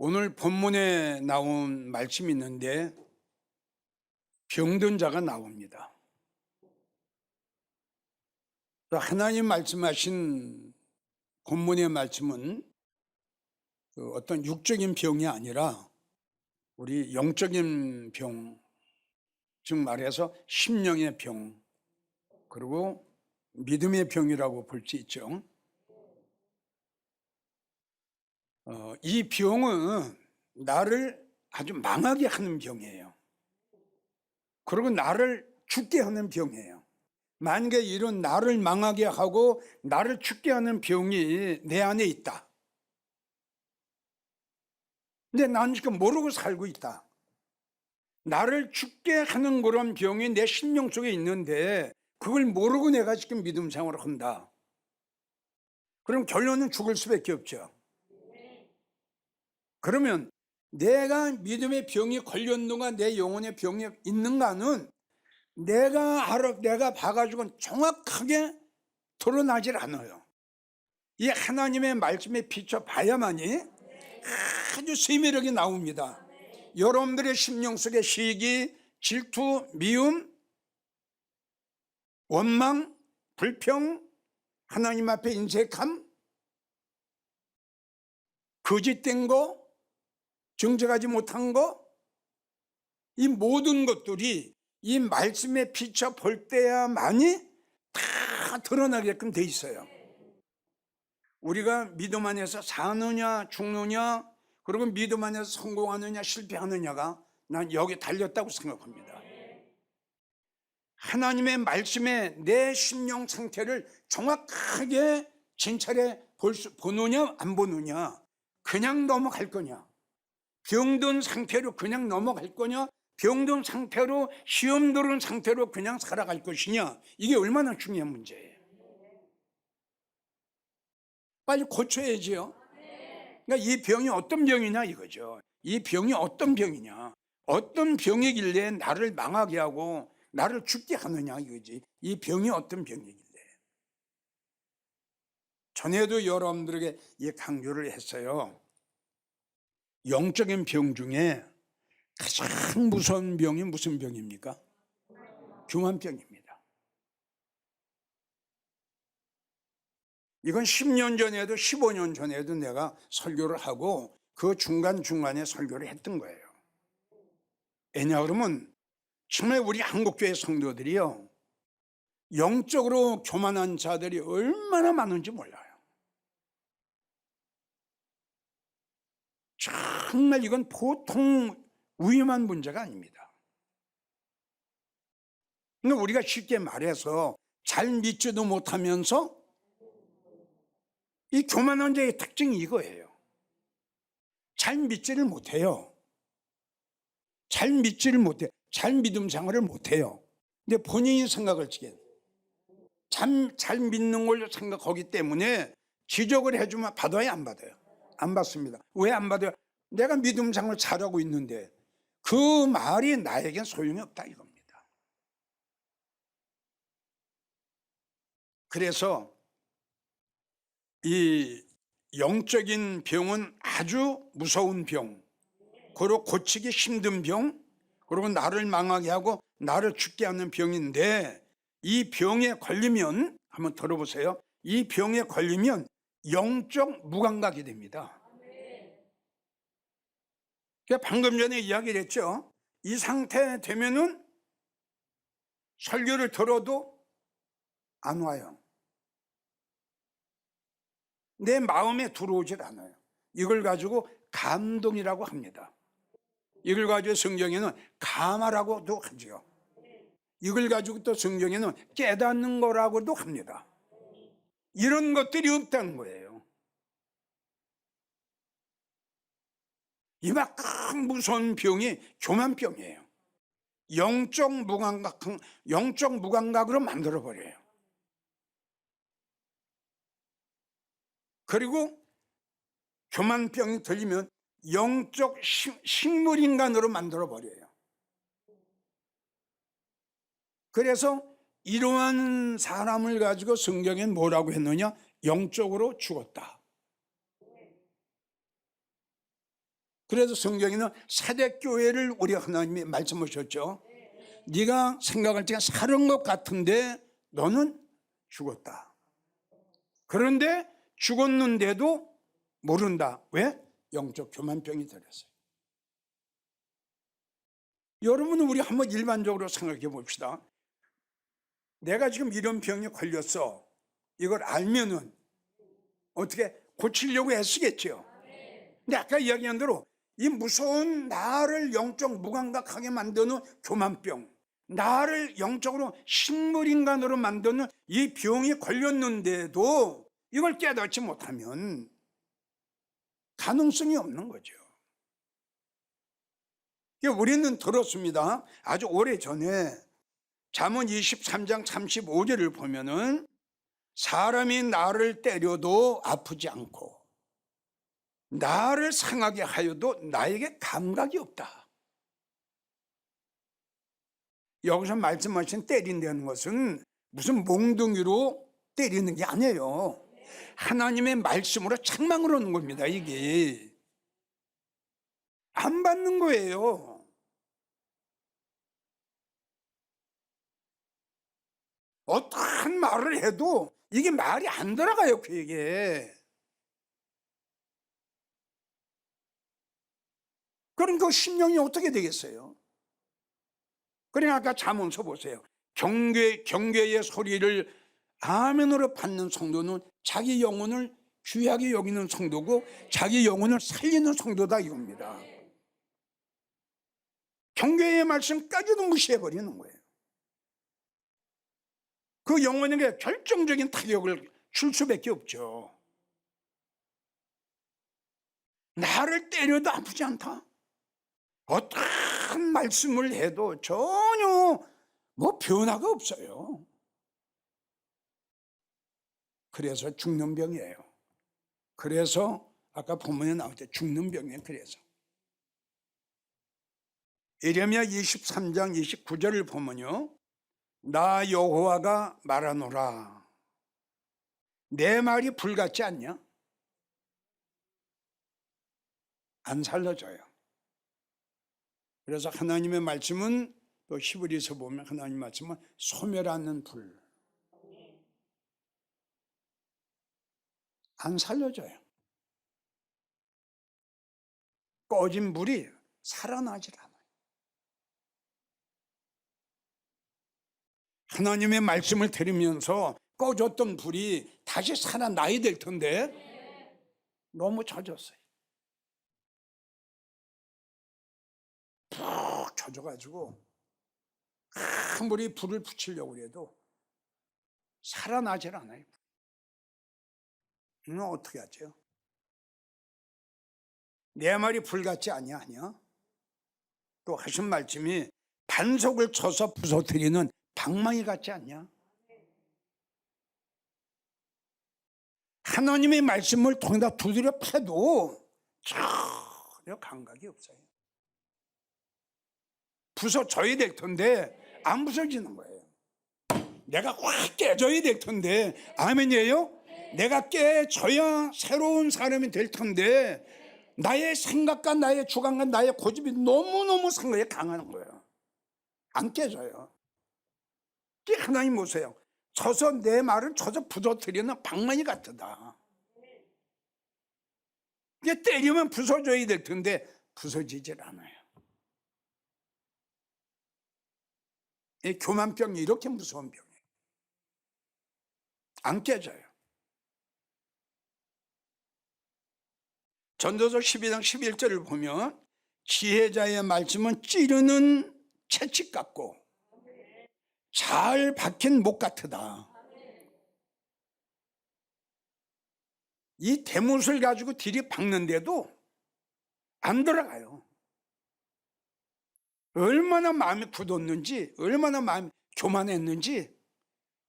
오늘 본문에 나온 말씀이 있는데 병든 자가 나옵니다. 하나님 말씀하신 본문의 말씀은 어떤 육적인 병이 아니라 우리 영적인 병, 즉 말해서 심령의 병, 그리고 믿음의 병이라고 볼 수 있죠. 이 병은 나를 아주 망하게 하는 병이에요. 그리고 나를 죽게 하는 병이에요. 만약에 이런 나를 망하게 하고 나를 죽게 하는 병이 내 안에 있다. 근데 나는 지금 모르고 살고 있다. 나를 죽게 하는 그런 병이 내 심령 속에 있는데 그걸 모르고 내가 지금 믿음 생활을 한다. 그럼 결론은 죽을 수밖에 없죠. 그러면 내가 믿음의 병이 걸렸는가 내 영혼의 병이 있는가는 내가 봐가지고는 정확하게 드러나질 않아요. 이 하나님의 말씀에 비춰봐야만이 아주 세밀하게 나옵니다. 여러분들의 심령 속에 시기, 질투, 미움, 원망, 불평, 하나님 앞에 인색함, 거짓된 거, 정직하지 못한 거, 이 모든 것들이 이 말씀에 비춰 볼 때야만이 다 드러나게끔 돼 있어요. 우리가 믿음 안에서 사느냐 죽느냐, 그리고 믿음 안에서 성공하느냐 실패하느냐가 난 여기 달렸다고 생각합니다. 하나님의 말씀에 내 심령 상태를 정확하게 진찰해 보느냐 안 보느냐, 그냥 넘어갈 거냐, 병든 상태로 그냥 넘어갈 거냐, 병든 상태로 시험 들은 상태로 그냥 살아갈 것이냐, 이게 얼마나 중요한 문제예요. 빨리 고쳐야지요. 그러니까 이 병이 어떤 병이냐 이거죠. 이 병이 어떤 병이냐, 어떤 병이길래 나를 망하게 하고 나를 죽게 하느냐 이거지. 이 병이 어떤 병이길래. 전에도 여러분들에게 이 강조를 했어요. 영적인 병 중에 가장 무서운 병이 무슨 병입니까? 교만병입니다. 이건 10년 전에도 15년 전에도 내가 설교를 하고 그 중간중간에 설교를 했던 거예요. 왜냐 그러면 정말 우리 한국교회 성도들이요, 영적으로 교만한 자들이 얼마나 많은지 몰라요. 정말 이건 보통 위험한 문제가 아닙니다. 그러니까 우리가 쉽게 말해서 잘 믿지도 못하면서, 이 교만한 자의 특징이 이거예요. 잘 믿지를 못해요. 잘 믿지를 못해. 잘 믿음 생활을 못해요. 근데 본인이 생각을 지게 잘 믿는 걸로 생각하기 때문에 지적을 해주면 받아요, 안 받아요? 안 받습니다. 왜 안 받아요? 내가 믿음 생활을 잘하고 있는데 그 말이 나에겐 소용이 없다 이겁니다. 그래서 이 영적인 병은 아주 무서운 병, 그리고 고치기 힘든 병, 그리고 나를 망하게 하고 나를 죽게 하는 병인데, 이 병에 걸리면, 한번 들어보세요. 이 병에 걸리면 영적 무감각이 됩니다. 방금 전에 이야기를 했죠. 이 상태 되면은 설교를 들어도 안 와요. 내 마음에 들어오질 않아요. 이걸 가지고 감동이라고 합니다. 이걸 가지고 성경에는 감화라고도 하죠. 이걸 가지고 또 성경에는 깨닫는 거라고도 합니다. 이런 것들이 없다는 거예요. 이만큼 무서운 병이 교만병이에요. 영적 무감각으로 만들어버려요. 그리고 교만병이 들리면 영적 식물인간으로 만들어버려요. 그래서 이러한 사람을 가지고 성경엔 뭐라고 했느냐? 영적으로 죽었다. 그래서 성경에는 사대교회를 우리 하나님이 말씀하셨죠. 네가 생각할 때 살은 것 같은데 너는 죽었다. 그런데 죽었는데도 모른다. 왜? 영적 교만병이 들었어요. 여러분은 우리 한번 일반적으로 생각해 봅시다. 내가 지금 이런 병에 걸렸어. 이걸 알면은 어떻게 고치려고 애쓰겠죠. 근데 아까 이야기한 대로 이 무서운 나를 영적 무감각하게 만드는 교만병, 나를 영적으로 식물인간으로 만드는 이 병이 걸렸는데도 이걸 깨닫지 못하면 가능성이 없는 거죠. 우리는 들었습니다. 아주 오래전에 잠언 23장 35절을 보면은 사람이 나를 때려도 아프지 않고 나를 상하게 하여도 나에게 감각이 없다. 여기서 말씀하신 때린다는 것은 무슨 몽둥이로 때리는 게 아니에요. 하나님의 말씀으로 책망을 하는 겁니다. 이게 안 받는 거예요. 어떠한 말을 해도 이게 말이 안 들어가요. 그에게. 그러니까 심령이 어떻게 되겠어요? 그러니까 아까 잠언서 보세요. 경계의 소리를 아멘으로 받는 성도는 자기 영혼을 귀하게 여기는 성도고 자기 영혼을 살리는 성도다 이겁니다. 경계의 말씀까지도 무시해버리는 거예요. 그 영혼에게 결정적인 타격을 줄 수밖에 없죠. 나를 때려도 아프지 않다. 어떤 말씀을 해도 전혀 변화가 없어요. 그래서 죽는 병이에요. 그래서 아까 본문에 나올 때 죽는 병이에요. 그래서 예레미야 23장 29절을 보면요, 나 여호와가 말하노라. 내 말이 불같지 않냐? 안 살려줘요. 그래서 하나님의 말씀은 또 히브리서 보면 하나님 말씀은 소멸하는 불. 안 살려줘요. 꺼진 불이 살아나질 않아요. 하나님의 말씀을 들으면서 꺼졌던 불이 다시 살아나야 될 텐데 너무 젖었어요. 푹 젖어가지고 아무리 불을 붙이려고 해도 살아나질 않아요. 이건 어떻게 하죠? 내 말이 불같지 아니야? 또 하신 말씀이 반석을 쳐서 부서뜨리는 방망이 같지 않냐? 하나님의 말씀을 통해서 두드려 패도 전혀 감각이 없어요. 부서져야 될 텐데 안 부서지는 거예요. 내가 확 깨져야 될 텐데, 아멘이에요? 내가 깨져야 새로운 사람이 될 텐데 나의 생각과 나의 주관과 나의 고집이 너무너무 생각이 강한 거예요. 안 깨져요. 하나님 보세요. 쳐서 내 말을 쳐서 부서뜨리는 방망이 같다. 이게 때리면 부서져야 될 텐데 부서지질 않아요. 이 교만병이 이렇게 무서운 병이에요. 안 깨져요. 전도서 12장 11절을 보면 지혜자의 말씀은 찌르는 채찍 같고 잘 박힌 목 같으다. 이 대못을 가지고 들이박는데도 안 들어가요. 얼마나 마음이 굳었는지, 얼마나 마음이 교만했는지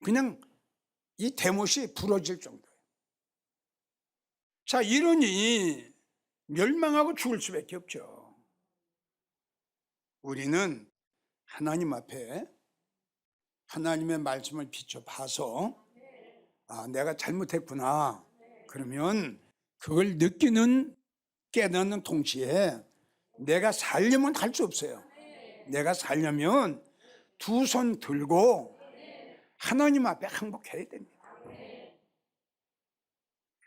그냥 이 대못이 부러질 정도예요. 자, 이러니 멸망하고 죽을 수밖에 없죠. 우리는 하나님 앞에 하나님의 말씀을 비춰봐서 내가 잘못했구나. 그러면 그걸 느끼는, 깨닫는 동시에 내가 살려면 할 수 없어요. 내가 살려면 두 손 들고 하나님 앞에 항복해야 됩니다.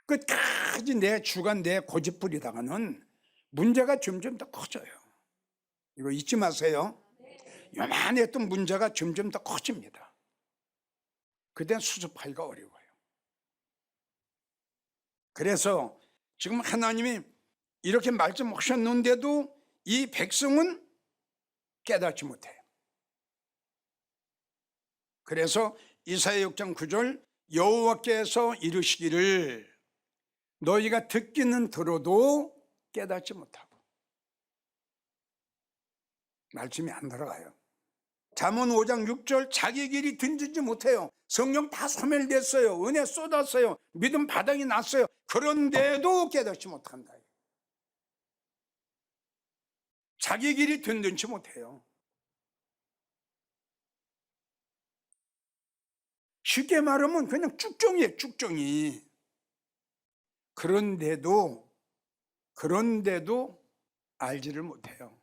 끝까지 내 주관, 내 고집 부리다가는 문제가 점점 더 커져요. 이거 잊지 마세요. 요만했던 문제가 점점 더 커집니다. 그땐 수습하기가 어려워요. 그래서 지금 하나님이 이렇게 말씀하셨는데도 이 백성은 깨닫지 못해요. 그래서 이사야 6장 9절 여호와께서 이르시기를 너희가 듣기는 들어도 깨닫지 못하고, 말씀이 안 들어가요. 잠언 5장 6절 자기 길이 든지지 못해요. 성령 다 소멸됐어요. 은혜 쏟았어요. 믿음 바닥이 났어요. 그런데도 깨닫지 못한다. 자기 길이 든든치 못해요. 쉽게 말하면 그냥 쭉정이에요. 쭉정이. 그런데도 알지를 못해요.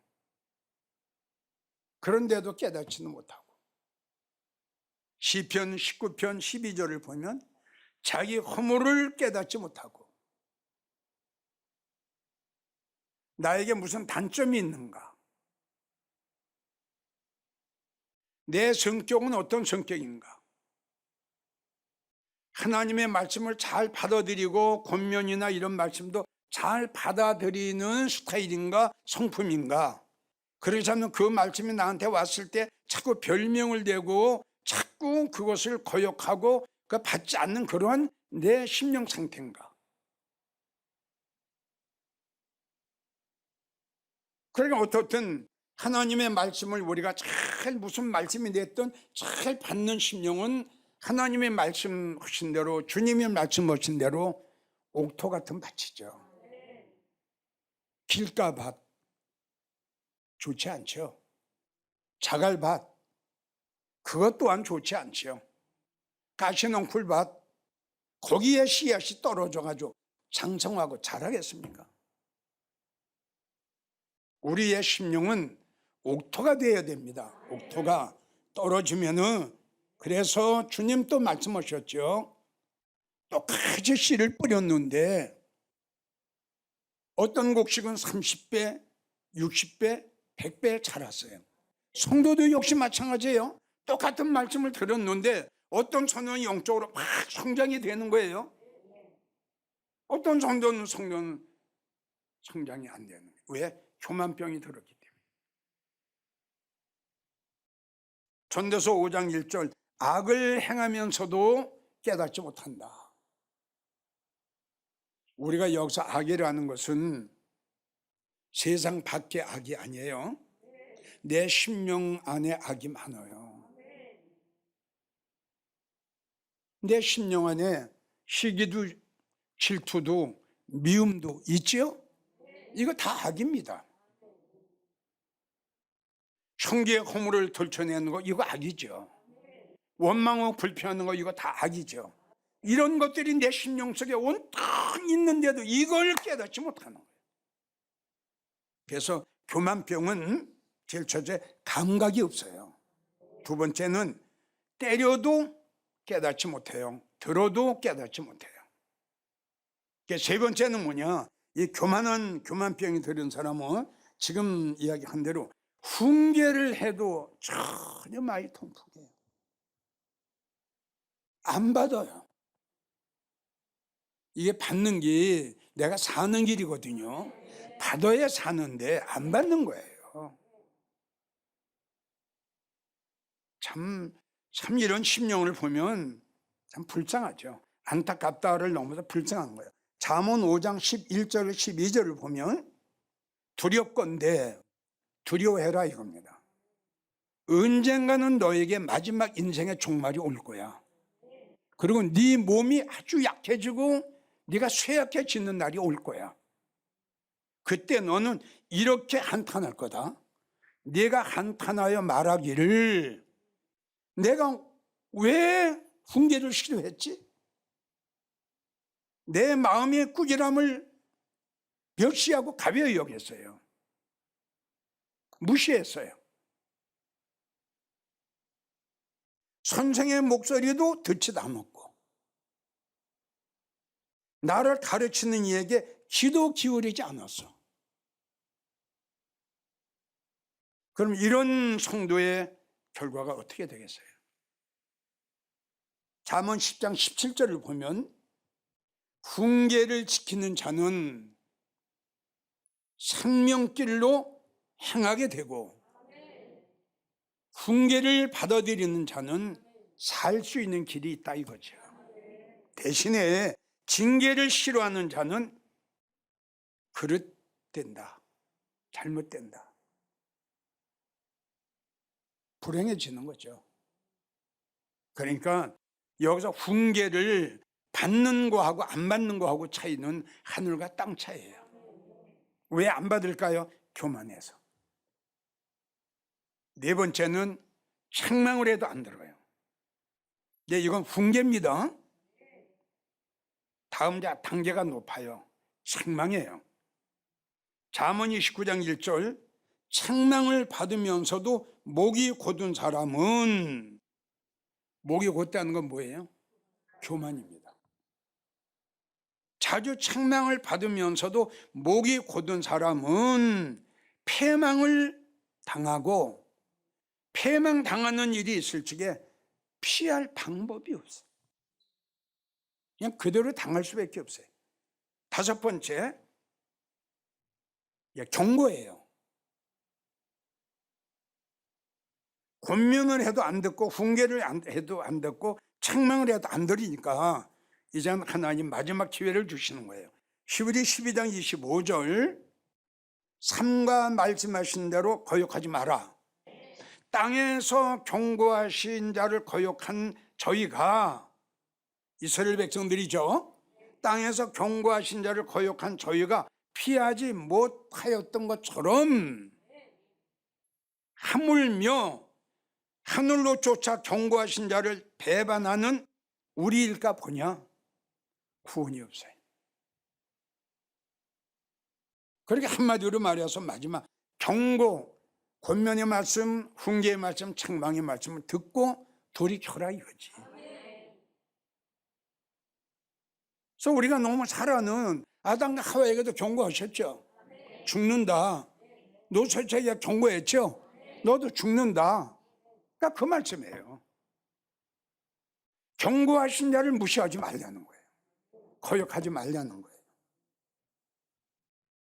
그런데도 깨닫지는 못하고. 시편 19편 12절을 보면 자기 허물을 깨닫지 못하고, 나에게 무슨 단점이 있는가? 내 성격은 어떤 성격인가? 하나님의 말씀을 잘 받아들이고 권면이나 이런 말씀도 잘 받아들이는 스타일인가, 성품인가? 그렇지 않으면 그 말씀이 나한테 왔을 때 자꾸 별명을 대고 자꾸 그것을 거역하고 받지 않는 그러한 내 심령 상태인가? 그러니까 어떻든 하나님의 말씀을 우리가 잘, 무슨 말씀이 됐든 잘 받는 심령은 하나님의 말씀하신 대로, 주님의 말씀하신 대로 옥토 같은 밭이죠. 길가밭 좋지 않죠. 자갈밭 그것 또한 좋지 않죠. 가시농풀밭 거기에 씨앗이 떨어져가지고 장성하고 자라겠습니까? 우리의 심령은 옥토가 되어야 됩니다. 옥토가 떨어지면은, 그래서 주님 또 말씀하셨죠. 똑같이 씨를 뿌렸는데 어떤 곡식은 30배, 60배, 100배 자랐어요. 성도도 역시 마찬가지예요. 똑같은 말씀을 들었는데 어떤 성도는 영적으로 막 성장이 되는 거예요. 어떤 성도는 성장이 안 되는 거예요. 왜? 교만병이 들었기 때문에. 전도서 5장 1절 악을 행하면서도 깨닫지 못한다. 우리가 여기서 악이라는 것은 세상 밖의 악이 아니에요. 내 심령 안에 악이 많아요. 내 심령 안에 시기도 질투도 미움도 있지요? 이거 다 악입니다. 형제의 허물을 덜쳐내는 거 이거 악이죠. 원망하고 불평하는 거 이거 다 악이죠. 이런 것들이 내 심령 속에 온통 있는데도 이걸 깨닫지 못하는 거예요. 그래서 교만병은 제일 첫째 감각이 없어요. 두 번째는 때려도 깨닫지 못해요. 들어도 깨닫지 못해요. 세 번째는 뭐냐? 이 교만병이 들은 사람은 지금 이야기한 대로 훈계를 해도 전혀 마이 통풍해요. 안 받아요. 이게 받는 게 내가 사는 길이거든요. 받아야 사는데 안 받는 거예요. 참 이런 심령을 보면 참 불쌍하죠. 안타깝다를 넘어서 불쌍한 거예요. 잠언 5장 11절 12절을 보면 두렵건대 두려워해라 이겁니다. 언젠가는 너에게 마지막 인생의 종말이 올 거야. 그리고 네 몸이 아주 약해지고 네가 쇠약해지는 날이 올 거야. 그때 너는 이렇게 한탄할 거다. 네가 한탄하여 말하기를 내가 왜 훈계를 싫어했지? 내 마음의 꾸지람을 멸시하고 가벼이 여겼어요. 무시했어요. 선생의 목소리도 듣지도 않았고, 나를 가르치는 이에게 귀도 기울이지 않았어. 그럼 이런 성도의 결과가 어떻게 되겠어요? 잠언 10장 17절을 보면 훈계를 지키는 자는 생명길로 행하게 되고 훈계를 받아들이는 자는 살 수 있는 길이 있다 이거죠. 대신에 징계를 싫어하는 자는 그릇된다, 잘못된다, 불행해지는 거죠. 그러니까 여기서 훈계를 받는 거하고 안 받는 거하고 차이는 하늘과 땅 차이예요. 왜 안 받을까요? 교만해서. 네 번째는 책망을 해도 안 들어요. 네, 이건 훈계입니다. 다음 단계가 높아요. 책망이에요. 잠언 29장 1절, 책망을 받으면서도 목이 곧은 사람은, 목이 곧다는 건 뭐예요? 교만입니다. 자주 책망을 받으면서도 목이 곧은 사람은 패망을 당하고, 패망당하는 일이 있을 적에 피할 방법이 없어요. 그냥 그대로 당할 수밖에 없어요. 다섯 번째, 경고예요. 권면을 해도 안 듣고 훈계를 해도 안 듣고 책망을 해도 안 들으니까 이제는 하나님 마지막 기회를 주시는 거예요. 히브리 12장 25절, 삼가 말씀하신 대로 거역하지 마라. 땅에서 경고하신 자를 거역한 저희가, 이스라엘 백성들이죠. 땅에서 경고하신 자를 거역한 저희가 피하지 못하였던 것처럼 하물며 하늘로 쫓아 경고하신 자를 배반하는 우리일까 보냐? 구원이 없어요. 그렇게 한마디로 말해서 마지막 경고, 권면의 말씀, 훈계의 말씀, 책망의 말씀을 듣고 돌이켜라 이거지. 그래서 우리가 너무 잘 아는 아담과 하와에게도 경고하셨죠. 죽는다. 노소자에게 경고했죠. 너도 죽는다. 그러니까 그 말씀이에요. 경고하신 자를 무시하지 말라는 거예요. 거역하지 말라는 거예요.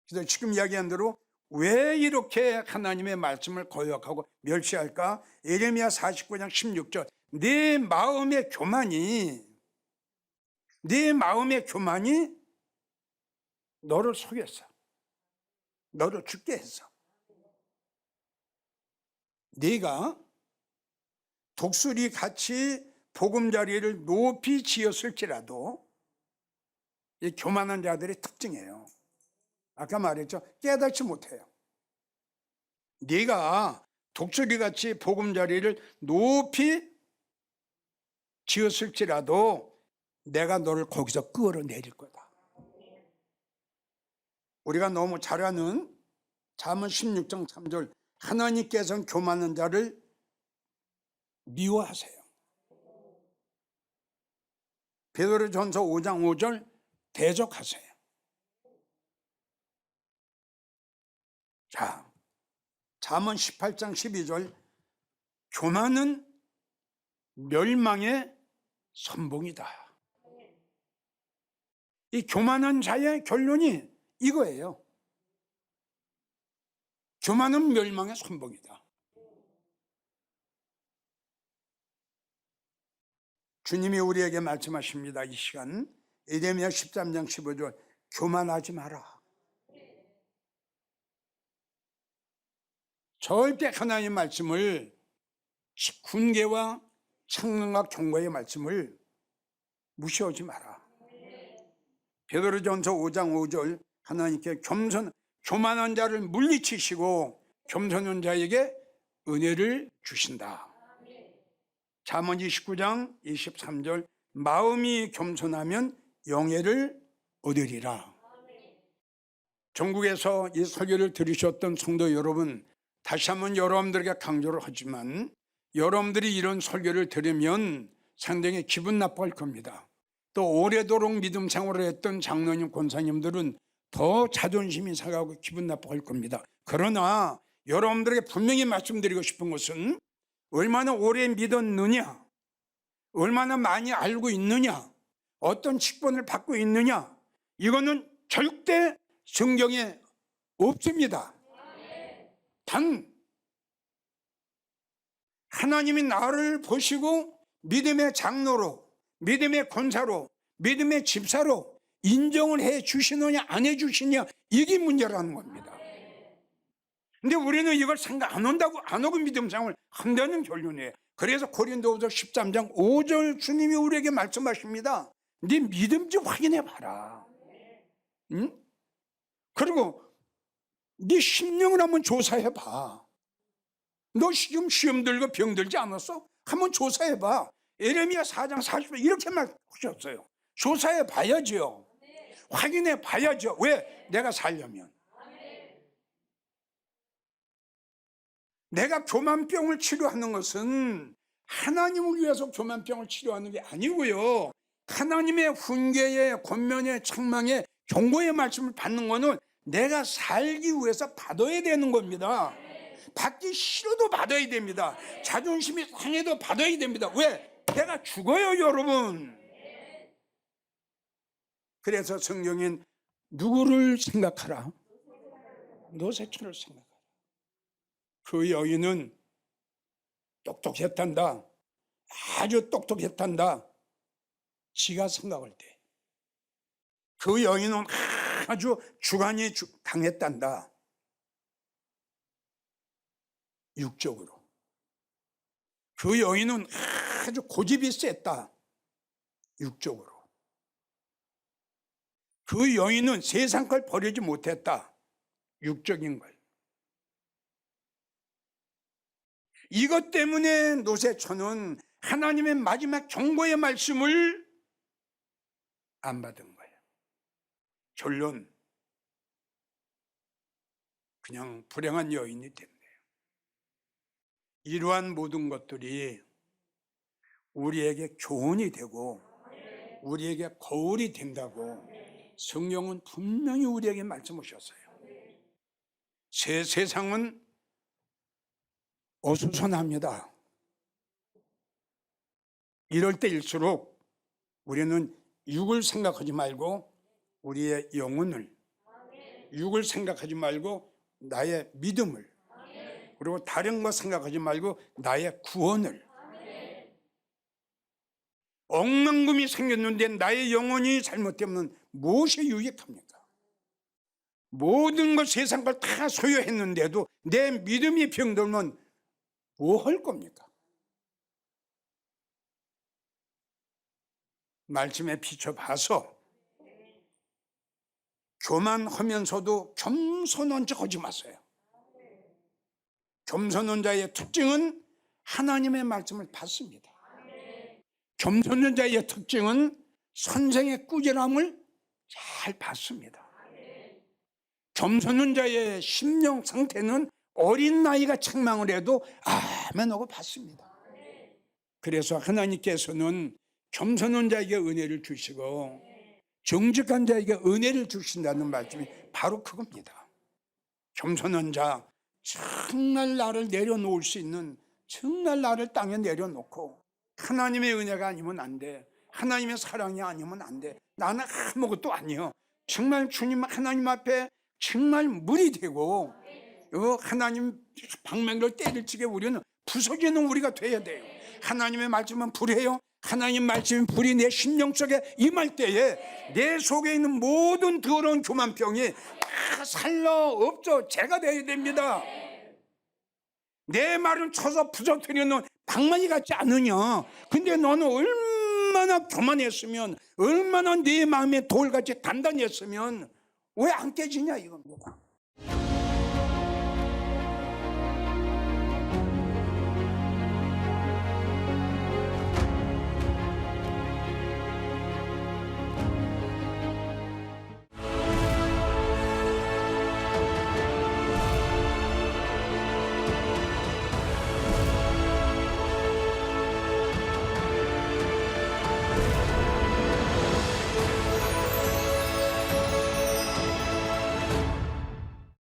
그래서 지금 이야기한 대로 왜 이렇게 하나님의 말씀을 거역하고 멸시할까? 예레미야 49장 16절, 네 마음의 교만이 너를 속였어. 너를 죽게 했어. 네가 독수리 같이 보금자리를 높이 지었을지라도, 이 교만한 자들의 특징이에요. 아까 말했죠. 깨닫지 못해요. 네가 독수리같이 보금자리를 높이 지었을지라도 내가 너를 거기서 끌어내릴 거다. 우리가 너무 잘 아는 잠언 16장 3절, 하나님께서는 교만한 자를 미워하세요. 베드로전서 5장 5절, 대적하세요. 자, 잠언 18장 12절, 교만은 멸망의 선봉이다. 이 교만한 자의 결론이 이거예요. 교만은 멸망의 선봉이다. 주님이 우리에게 말씀하십니다. 이 시간 예레미야 13장 15절, 교만하지 마라. 절대 하나님의 말씀을, 훈계와 책망과 경고의 말씀을 무시하지 마라. 베드로전서 5장 5절, 하나님께 교만한 자를 물리치시고 겸손한 자에게 은혜를 주신다. 잠언 29장 23절, 마음이 겸손하면 영예를 얻으리라. 전국에서 이 설교를 들으셨던 성도 여러분, 다시 한번 여러분들에게 강조를 하지만 여러분들이 이런 설교를 들으면 상당히 기분 나빠할 겁니다. 또 오래도록 믿음 생활을 했던 장로님, 권사님들은 더 자존심이 상하고 기분 나빠할 겁니다. 그러나 여러분들에게 분명히 말씀드리고 싶은 것은 얼마나 오래 믿었느냐, 얼마나 많이 알고 있느냐, 어떤 직분을 받고 있느냐, 이거는 절대 성경에 없습니다. 단 하나님이 나를 보시고 믿음의 장로로, 믿음의 권사로, 믿음의 집사로 인정을 해 주시느냐 안 해 주시냐, 이게 문제라는 겁니다. 근데 우리는 이걸 생각 안 한다고, 안 하고 믿음 생활을 한다는 결론이에요. 그래서 고린도후서 13장 5절 주님이 우리에게 말씀하십니다. 네 믿음 좀 확인해 봐라. 응? 그리고 네 심령을 한번 조사해 봐. 너 지금 시험 들고 병 들지 않았어? 한번 조사해 봐. 예레미야 4장 40절 이렇게 말하셨어요. 조사해 봐야죠. 확인해 봐야죠. 왜? 내가 살려면. 내가 교만병을 치료하는 것은 하나님을 위해서 교만병을 치료하는 게 아니고요, 하나님의 훈계의 권면의 책망의 경고의 말씀을 받는 것은 내가 살기 위해서 받아야 되는 겁니다. 받기 싫어도 받아야 됩니다. 자존심이 상해도 받아야 됩니다. 왜? 내가 죽어요, 여러분. 그래서 성경엔 누구를 생각하라? 노새처를 생각하라. 그 여인은 똑똑했단다. 아주 똑똑했단다. 지가 생각할 때. 그 여인은 아주 주관이 강했단다. 육적으로. 그 여인은 아주 고집이 셌다. 육적으로. 그 여인은 세상 걸 버리지 못했다. 육적인 걸. 이것 때문에 노새처는 하나님의 마지막 경고의 말씀을 안 받은 거예요. 결론, 그냥 불행한 여인이 된대요. 이러한 모든 것들이 우리에게 교훈이 되고 우리에게 거울이 된다고 성경은 분명히 우리에게 말씀하셨어요. 세상은 어수선합니다. 이럴 때일수록 우리는 육을 생각하지 말고 우리의 영혼을, 육을 생각하지 말고 나의 믿음을, 그리고 다른 거 생각하지 말고 나의 구원을. 억만금이 생겼는데 나의 영혼이 잘못되면 무엇이 유익합니까? 모든 것, 세상 걸 다 소유했는데도 내 믿음이 병들면 뭐 할 겁니까? 말씀에 비춰봐서 교만하면서도 겸손한 척 하지 마세요. 겸손한 자의 특징은 하나님의 말씀을 받습니다. 겸손한 자의 특징은 선생의 꾸지람을 잘 받습니다. 겸손한 자의 심령 상태는 어린 나이가 책망을 해도 아멘 하고 받습니다. 그래서 하나님께서는 겸손한 자에게 은혜를 주시고 정직한 자에게 은혜를 주신다는 말씀이 바로 그겁니다. 겸손한 자, 정말 나를 내려놓을 수 있는, 정말 나를 땅에 내려놓고 하나님의 은혜가 아니면 안 돼, 하나님의 사랑이 아니면 안 돼, 나는 아무것도 아니요, 정말 주님 하나님 앞에 정말 물이 되고 하나님 방맹을 때릴지게 우리는 부서지는 우리가 돼야 돼요. 하나님의 말씀은 불이에요. 하나님 말씀이 불이 내 심령 속에 임할 때에 내 속에 있는 모든 더러운 교만병이 다 살러 없어 제가 돼야 됩니다. 내 말은 쳐서 부서뜨리는 방망이 같지 않느냐. 근데 너는 얼마나 교만했으면, 얼마나 네 마음에 돌같이 단단했으면 왜 안 깨지냐 이겁니다.